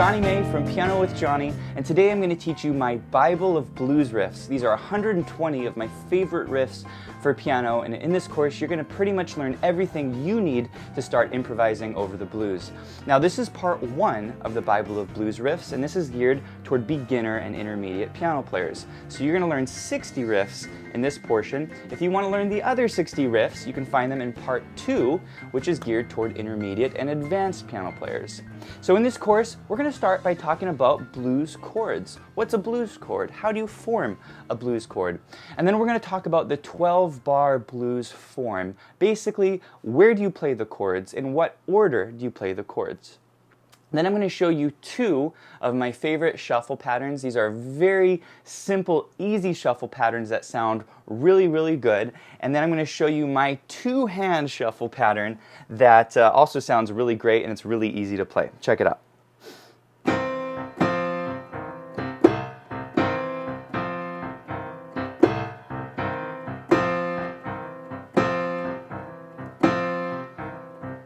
Johnny May from Piano with Johnny, and today I'm going to teach you my Bible of blues riffs. These are 120 of my favorite riffs for piano, and in this course you're going to pretty much learn everything you need to start improvising over the blues. Now this is part one of the Bible of blues riffs, and this is geared toward beginner and intermediate piano players. So you're going to learn 60 riffs in this portion. If you want to learn the other 60 riffs, you can find them in part two, which is geared toward intermediate and advanced piano players. So in this course, we're going to start by talking about blues chords. What's a blues chord? How do you form a blues chord? And then we're going to talk about the 12-bar blues form. Basically, where do you play the chords? In what order do you play the chords? Then I'm going to show you two of my favorite shuffle patterns. These are very simple, easy shuffle patterns that sound really, really good. And then I'm going to show you my two-hand shuffle pattern that also sounds really great and it's really easy to play. Check it out.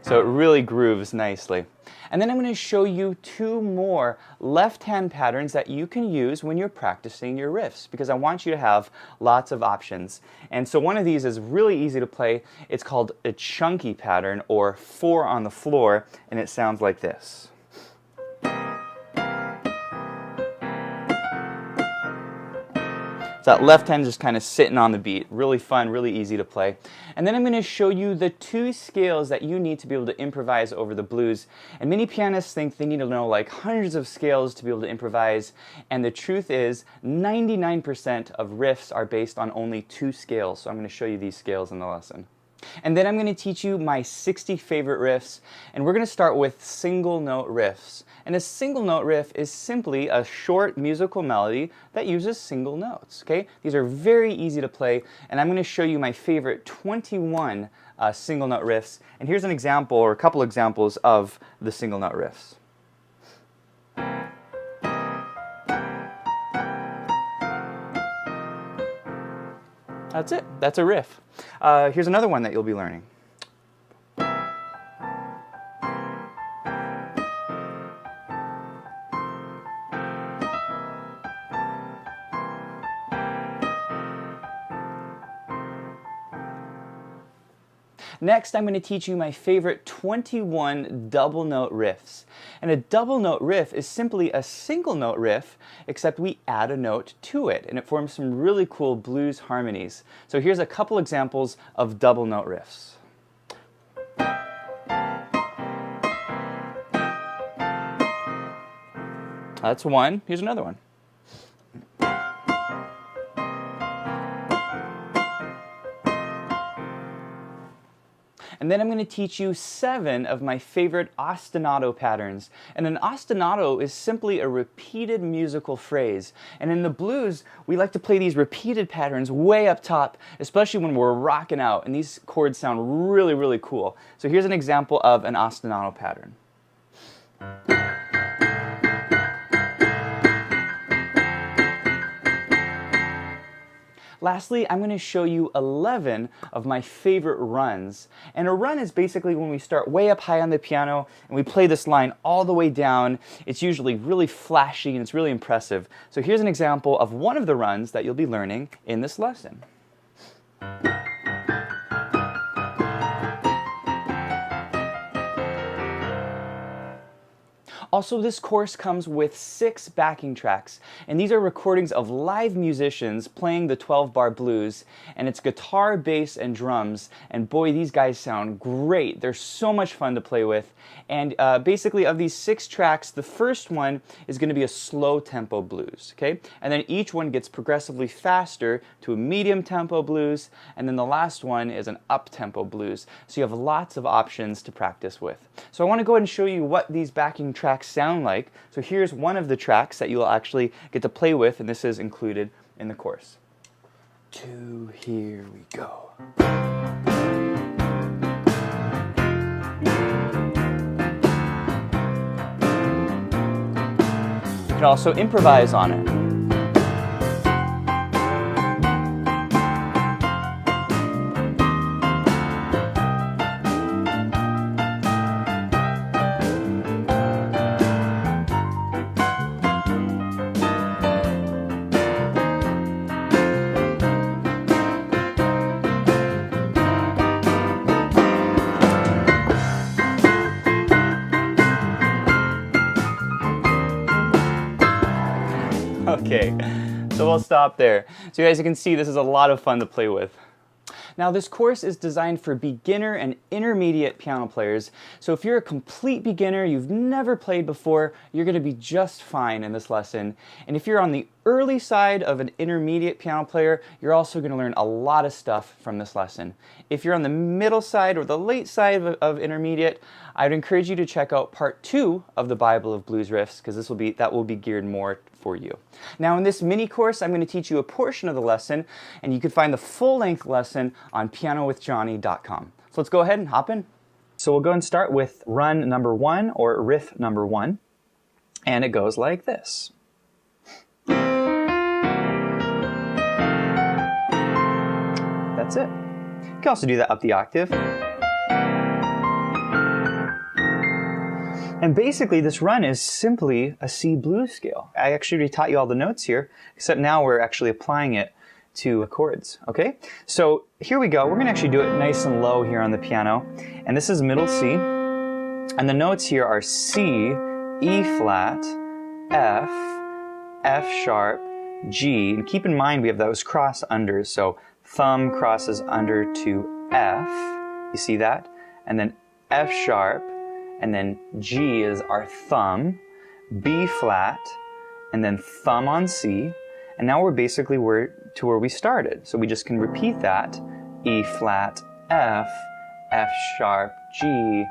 So it really grooves nicely. And then I'm going to show you two more left-hand patterns that you can use when you're practicing your riffs, because I want you to have lots of options. And so one of these is really easy to play. It's called a chunky pattern, or 4 on the floor, and it sounds like this. So that left hand just kind of sitting on the beat. Really fun, really easy to play. And then I'm going to show you the two scales that you need to be able to improvise over the blues. And many pianists think they need to know like hundreds of scales to be able to improvise. And the truth is 99% of riffs are based on only 2 scales. So I'm going to show you these scales in the lesson. And then I'm going to teach you my 60 favorite riffs, and we're going to start with single note riffs. And a single note riff is simply a short musical melody that uses single notes. Okay? These are very easy to play, and I'm going to show you my favorite 21 single note riffs. And here's an example, or a couple examples of the single note riffs. That's it. That's a riff. Here's another one that you'll be learning. Next, I'm going to teach you my favorite 21 double note riffs. And a double note riff is simply a single note riff, except we add a note to it, and it forms some really cool blues harmonies. So here's a couple examples of double note riffs. That's one. Here's another one. And then I'm going to teach you 7 of my favorite ostinato patterns. And an ostinato is simply a repeated musical phrase. And in the blues, we like to play these repeated patterns way up top, especially when we're rocking out. And these chords sound really, really cool. So here's an example of an ostinato pattern. Lastly, I'm going to show you 11 of my favorite runs. And a run is basically when we start way up high on the piano and we play this line all the way down. It's usually really flashy and it's really impressive. So here's an example of one of the runs that you'll be learning in this lesson. Also, this course comes with 6 backing tracks, and these are recordings of live musicians playing the 12-bar blues, and it's guitar, bass, and drums, and boy, these guys sound great. They're so much fun to play with, and basically of these 6 tracks, the first one is going to be a slow tempo blues, okay? And then each one gets progressively faster to a medium tempo blues, and then the last one is an up-tempo blues. So you have lots of options to practice with. So I want to go ahead and show you what these backing tracks sound like. So here's one of the tracks that you'll actually get to play with, and this is included in the course. 2, here we go. You can also improvise on it. we'll stop there. So you guys can see this is a lot of fun to play with. Now this course is designed for beginner and intermediate piano players, so if you're a complete beginner, you've never played before, you're going to be just fine in this lesson. And if you're on the early side of an intermediate piano player, you're also going to learn a lot of stuff from this lesson. If you're on the middle side or the late side of intermediate, I would encourage you to check out part 2 of the Bible of Blues Riffs, because that will be geared more for you. Now in this mini course, I'm going to teach you a portion of the lesson, and you can find the full-length lesson on pianowithjohnny.com. So let's go ahead and hop in. So we'll go and start with run number 1, or riff number 1, and it goes like this. That's it. You can also do that up the octave. And basically this run is simply a C blues scale. I actually already taught you all the notes here, except now we're actually applying it to chords, okay? So here we go. We're gonna actually do it nice and low here on the piano. And this is middle C. And the notes here are C, E flat, F, F sharp, G. And keep in mind we have those cross unders, so thumb crosses under to F. You see that? And then F sharp, and then G is our thumb, B flat, and then thumb on C. And now we're basically to where we started. So we just can repeat that. E flat, F, F sharp, G,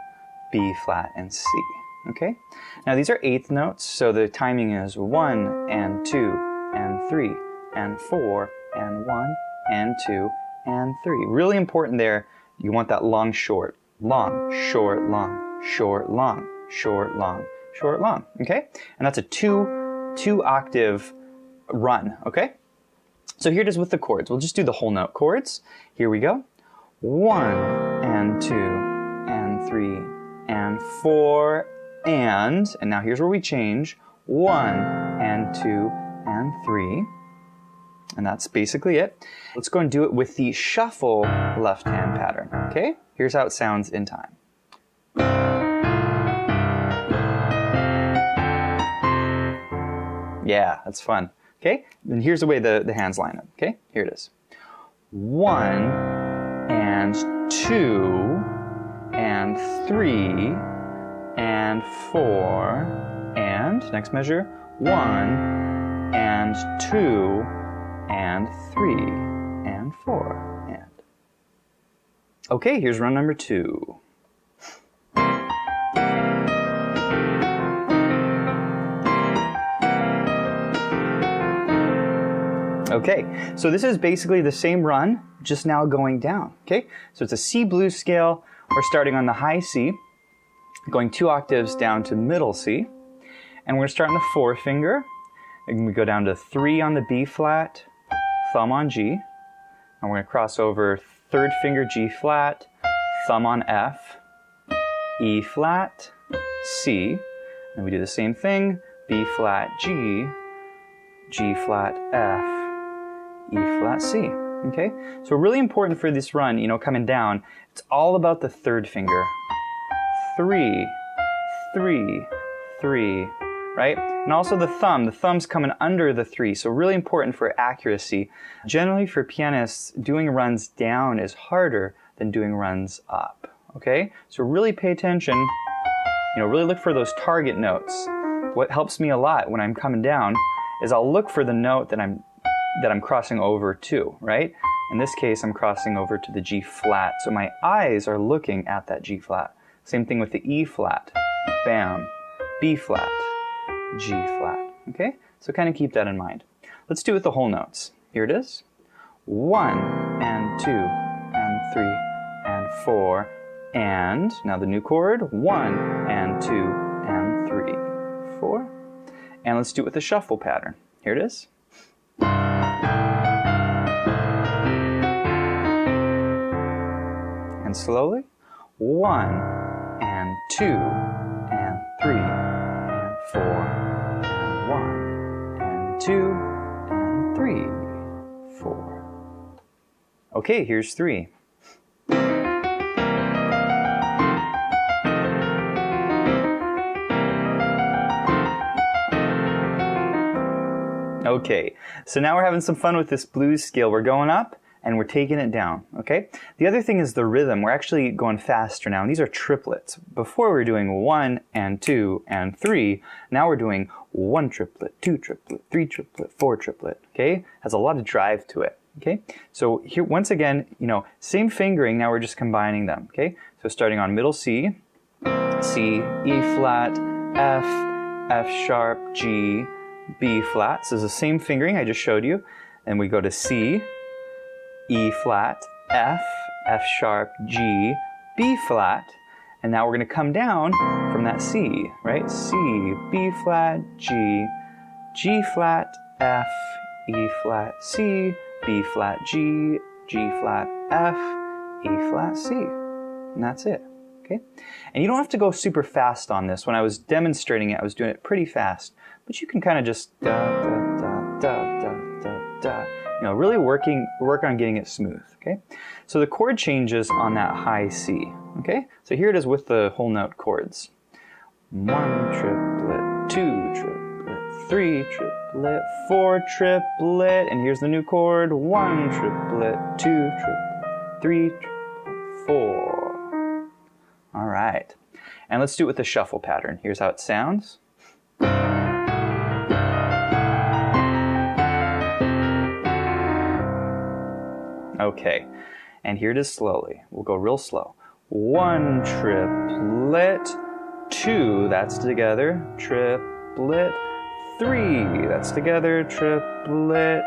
B flat, and C. Okay? Now these are eighth notes, so the timing is 1 and 2 and 3 and 4 and 1 and 2 and 3. Really important there, you want that long, short, short, long. Short, long, short, long, short, long, okay? And that's a two octave run, okay? So here it is with the chords. We'll just do the whole note chords. Here we go. 1 and 2 and 3 and 4 and now here's where we change. 1 and 2 and 3. And that's basically it. Let's go and do it with the shuffle left hand pattern, okay? Here's how it sounds in time. Yeah, that's fun. Okay, and here's the way the hands line up. Okay, here it is. 1 and 2 and 3 and 4 and next measure 1 and 2 and 3 and 4 and. Okay, here's run number 2. Okay, so this is basically the same run, just now going down, okay? So it's a C blues scale. We're starting on the high C, going 2 octaves down to middle C, and we're starting the 4 finger, and we go down to 3 on the B flat, thumb on G, and we're going to cross over 3rd finger G flat, thumb on F, E flat, C, and we do the same thing, B flat G, G flat F, E flat C, okay? So really important for this run, coming down, it's all about the 3rd finger. 3, 3, 3, right? And also the thumb's coming under the 3, so really important for accuracy. Generally for pianists, doing runs down is harder than doing runs up, okay? So really pay attention, really look for those target notes. What helps me a lot when I'm coming down is I'll look for the note that I'm crossing over to, right? In this case, I'm crossing over to the G flat, so my eyes are looking at that G flat. Same thing with the E flat, bam, B flat, G flat, okay? So kind of keep that in mind. Let's do it with the whole notes. Here it is. 1 and 2 and 3 and 4 and, now the new chord, 1 and 2 and 3, 4. And let's do it with the shuffle pattern. Here it is. And slowly, 1 and 2 and 3 and 4 and 1 and 2 and 3, 4. Okay, here's 3. Okay, So now we're having some fun with this blues scale. We're going up and we're taking it down, okay? The other thing is the rhythm. We're actually going faster now, and these are triplets. Before we were doing 1 and 2 and 3. Now we're doing 1 triplet, 2 triplet, 3 triplet, 4 triplet, okay? Has a lot of drive to it, okay? So here, once again, same fingering, now we're just combining them, okay? So starting on middle C, C, E flat, F, F sharp, G, B flat. So it's the same fingering I just showed you. And we go to C, E flat, F, F sharp, G, B flat. And now we're going to come down from that C, right? C, B flat, G, G flat, F, E flat, C, B flat, G, G flat, F, E flat, C. And that's it. Okay? And you don't have to go super fast on this. When I was demonstrating it, I was doing it pretty fast. But you can kind of just da, da, da, da, da, da, da. Really work on getting it smooth. Okay? So the chord changes on that high C. Okay? So here it is with the whole note chords. 1 triplet, 2 triplet, 3 triplet, 4 triplet, and here's the new chord. 1 triplet, 2 triplet, 3 triplet, 4. All right, and let's do it with the shuffle pattern. Here's how it sounds. Okay, and here it is slowly. We'll go real slow. 1 triplet, 2, that's together, triplet, 3, that's together, triplet,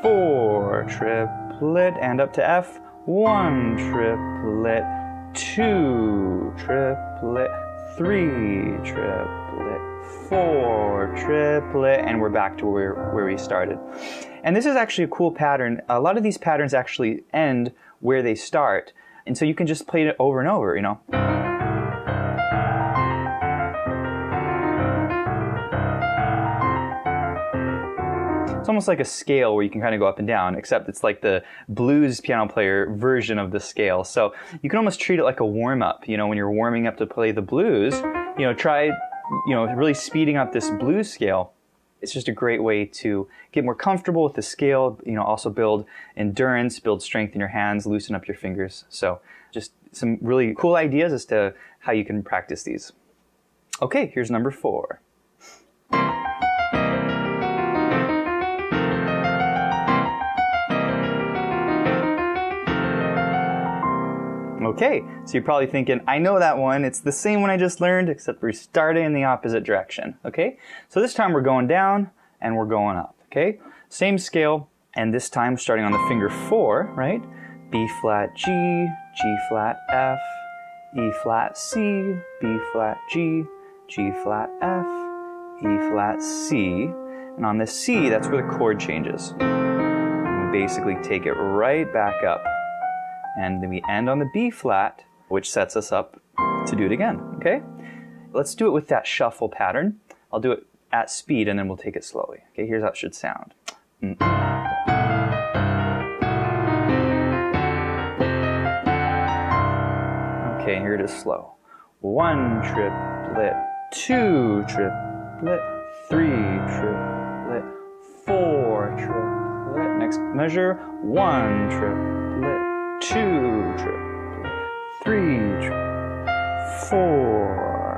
4, triplet, and up to F, 1 triplet, 2 triplet, 3 triplet, 4 triplet, and we're back to where we started. And this is actually a cool pattern. A lot of these patterns actually end where they start, and so you can just play it over and over, It's almost like a scale where you can kind of go up and down, except it's like the blues piano player version of the scale. So you can almost treat it like a warm-up, when you're warming up to play the blues, try, really speeding up this blues scale. It's just a great way to get more comfortable with the scale, also build endurance, build strength in your hands, loosen up your fingers. So just some really cool ideas as to how you can practice these. Okay, here's number 4. Okay, so you're probably thinking, I know that one. It's the same one I just learned, except we're starting in the opposite direction. Okay, so this time we're going down and we're going up. Okay, same scale, and this time starting on the finger 4, right? B flat G, G flat F, E flat C, B flat G, G flat F, E flat C, and on the C, that's where the chord changes. And we basically take it right back up. And then we end on the B flat, which sets us up to do it again, okay? Let's do it with that shuffle pattern. I'll do it at speed and then we'll take it slowly. Okay, here's how it should sound. Okay, here it is slow. 1 triplet, 2 triplet, 3 triplet, 4 triplet. Next measure, 1 triplet, 2 triplet, 3 triplet, 4.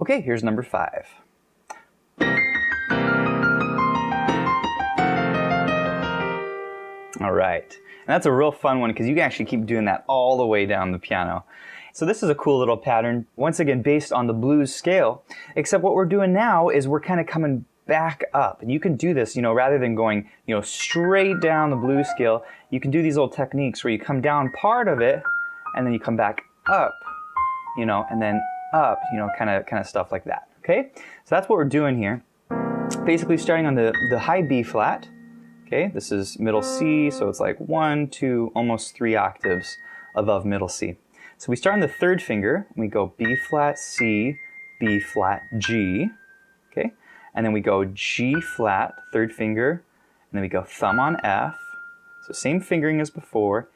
Okay, here's number 5. All right, and that's a real fun one because you can actually keep doing that all the way down the piano. So this is a cool little pattern, once again based on the blues scale, except what we're doing now is we're kind of coming back up. And you can do this, rather than going, straight down the blues scale, you can do these little techniques where you come down part of it and then you come back up, and then up, kind of stuff like that. Okay? So that's what we're doing here. Basically starting on the high B flat. Okay? This is middle C, so it's like 1, 2, almost 3 octaves above middle C. So we start on the 3rd finger, and we go B flat, C, B flat, G. Okay? And then we go G flat, 3rd finger, and then we go thumb on F. So same fingering as before,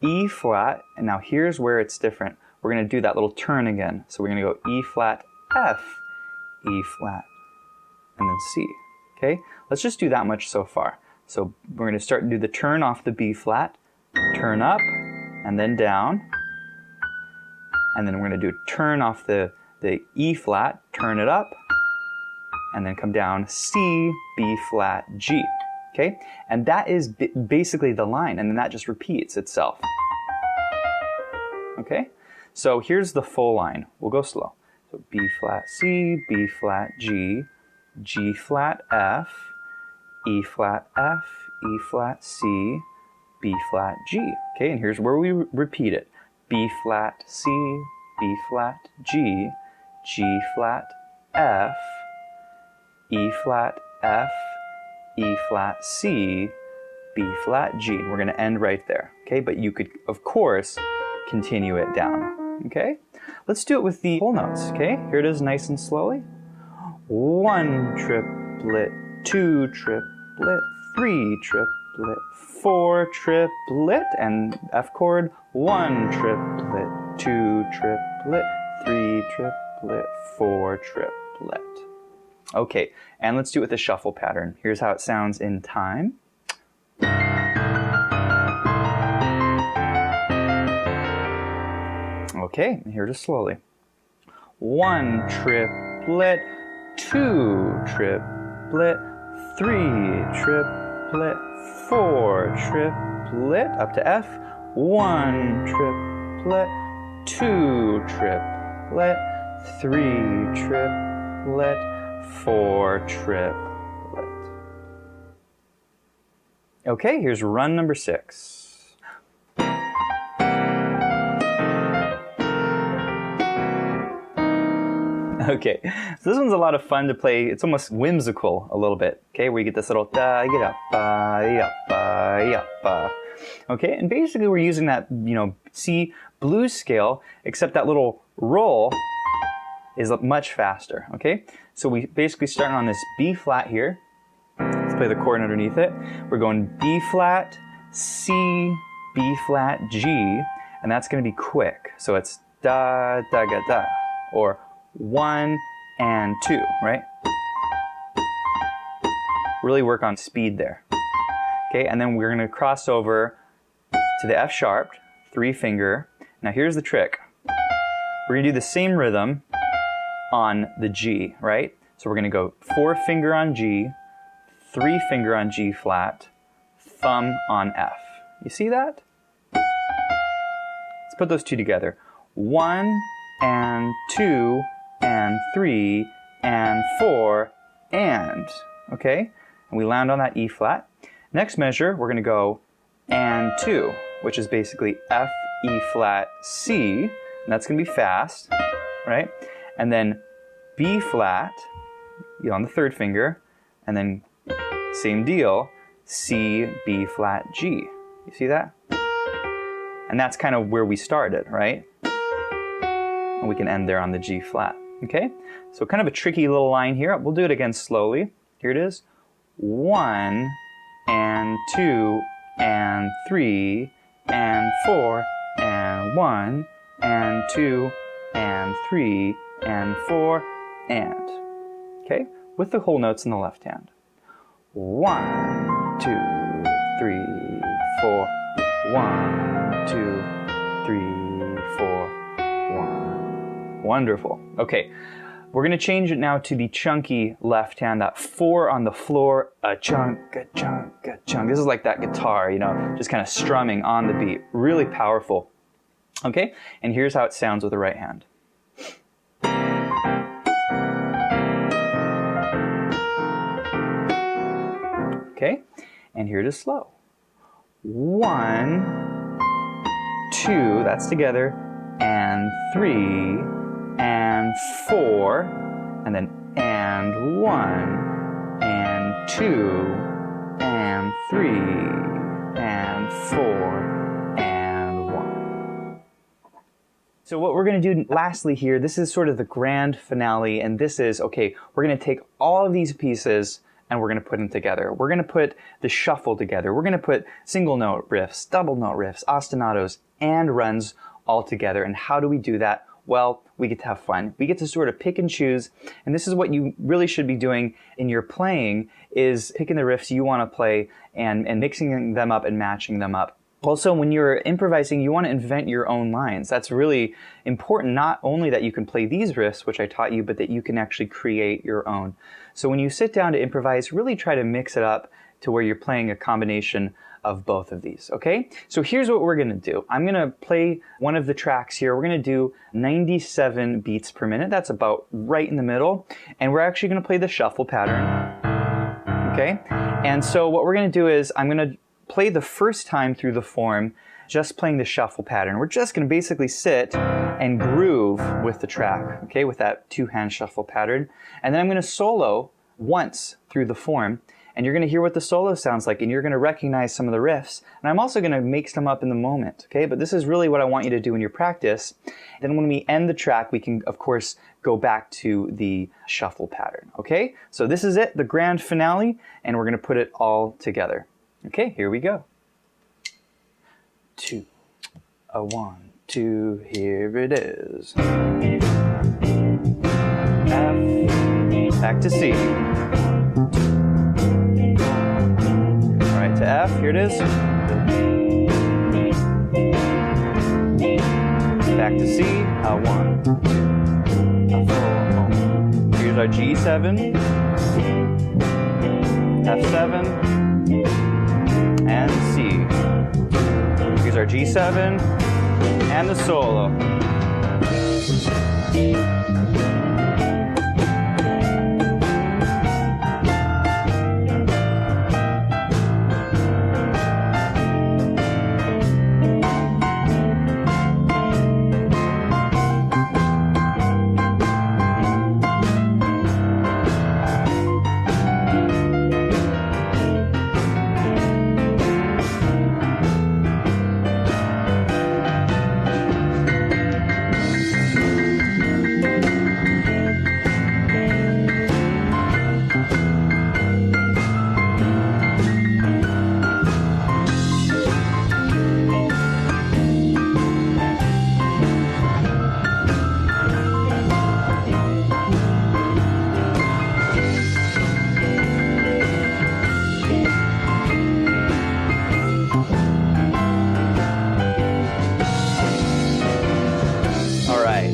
E flat, and now here's where it's different. We're going to do that little turn again. So we're going to go E flat, F, E flat, and then C. Okay? let's just do that much so far. So we're going to start and do the turn off the B flat, turn up, and then down. And then we're going to do turn off the E flat, turn it up, and then come down C, B flat, G. Okay? And that is basically the line, and then that just repeats itself. Okay? So here's the full line. We'll go slow. So B flat C, B flat G, G flat F, E flat F, E flat C, B flat G. Okay, and here's where we repeat it. B flat C, B flat G, G flat F, E flat F, E flat C, B flat G. We're going to end right there. Okay, but you could, of course, continue it down. Okay, let's do it with the whole notes. Okay, here it is nice and slowly. 1 triplet, 2 triplet, 3 triplet, 4 triplet, and F chord. 1 triplet, 2 triplet, 3 triplet, 4 triplet. Okay, and let's do it with the shuffle pattern. Here's how it sounds in time. Okay, here it is slowly. 1 triplet, 2 triplet, 3 triplet, 4 triplet, up to F. 1 triplet, 2 triplet, 3 triplet, 4 triplet. Okay, here's run number 6. Okay, so this one's a lot of fun to play. It's almost whimsical a little bit, okay, where you get this little da ya ba ya ba ya ba. Okay, and basically we're using that, C blues scale, except that little roll is much faster, okay? So we basically start on this B flat here. Let's play the chord underneath it. We're going B flat, C, B flat, G, and that's going to be quick. So it's da da ga da, or 1 and 2, right? Really work on speed there. Okay, and then we're going to cross over to the F sharp, 3 finger. Now here's the trick. We're going to do the same rhythm on the G, right? So we're going to go 4 finger on G, 3 finger on G flat, thumb on F. You see that? Let's put those two together. 1 and 2 and 3 and 4 and, okay? And we land on that E flat. Next measure, we're going to go and 2, which is basically F, E flat, C, and that's going to be fast, right? And then B flat, on the 3rd finger, and then same deal, C, B flat, G. You see that? And that's kind of where we started, right? And we can end there on the G flat, okay? So kind of a tricky little line here. We'll do it again slowly. Here it is. 1 and 2 and 3 and 4 and 1 and 2 and 3 and 4 and. Okay? With the whole notes in the left hand. 1, 2, 3, 4. 1, 2, 3, 4, 1. Wonderful. Okay. We're going to change it now to the chunky left hand, that 4 on the floor, a chunk, a chunk, a chunk. This is like that guitar, just kind of strumming on the beat. Really powerful. Okay, and here's how it sounds with the right hand. Okay, and here it is slow. 1, 2, that's together, and 3, and 4, and then and 1, and 2, and 3, and 4, and 1. So what we're going to do lastly here, this is sort of the grand finale, and this is, okay, we're going to take all of these pieces and we're going to put them together. We're going to put the shuffle together. We're going to put single note riffs, double note riffs, ostinatos, and runs all together. And how do we do that? well, we get to have fun. We get to sort of pick and choose, and this is what you really should be doing in your playing, is picking the riffs you want to play and mixing them up and matching them up. Also, when you're improvising, you want to invent your own lines. That's really important, not only that you can play these riffs, which I taught you, but that you can actually create your own. So when you sit down to improvise, really try to mix it up to where you're playing a combination of both of these, okay? So here's what we're gonna do. I'm gonna play one of the tracks here. We're gonna do 97 beats per minute. That's about right in the middle. And we're actually gonna play the shuffle pattern, okay? And so what we're gonna do is I'm gonna play the first time through the form, just playing the shuffle pattern. We're just gonna basically sit and groove with the track, okay, with that two-hand shuffle pattern. And then I'm gonna solo once through the form, and you're gonna hear what the solo sounds like, and you're gonna recognize some of the riffs. And I'm also gonna make some up in the moment, okay? But this is really what I want you to do in your practice. Then when we end the track, we can, of course, go back to the shuffle pattern, okay? So this is it, the grand finale, and we're gonna put it all together. Okay, here we go. 2, 1, 2, here it is. F, back to C. All right, to F, here it is. Back to C, 1, 2, 4. Here's our G7, F7, and C. Here's our G7 and the solo.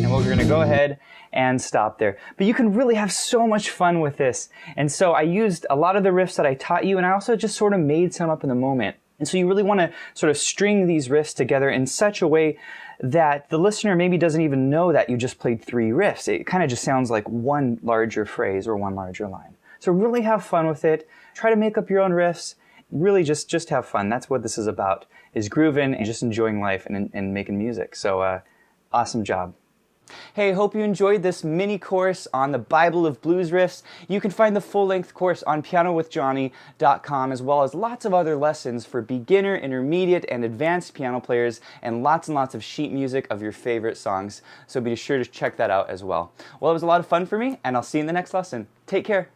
We're going to go ahead and stop there. But you can really have so much fun with this. And so I used a lot of the riffs that I taught you, and I also just sort of made some up in the moment. And so you really want to sort of string these riffs together in such a way that the listener maybe doesn't even know that you just played 3 riffs. It kind of just sounds like one larger phrase or one larger line. So really have fun with it. Try to make up your own riffs. Really just have fun. That's what this is about, is grooving and just enjoying life and making music. So awesome job. Hey, hope you enjoyed this mini course on the Bible of Blues Riffs. You can find the full-length course on pianowithjohnny.com, as well as lots of other lessons for beginner, intermediate, and advanced piano players, and lots of sheet music of your favorite songs. So be sure to check that out as well. Well, it was a lot of fun for me, and I'll see you in the next lesson. Take care.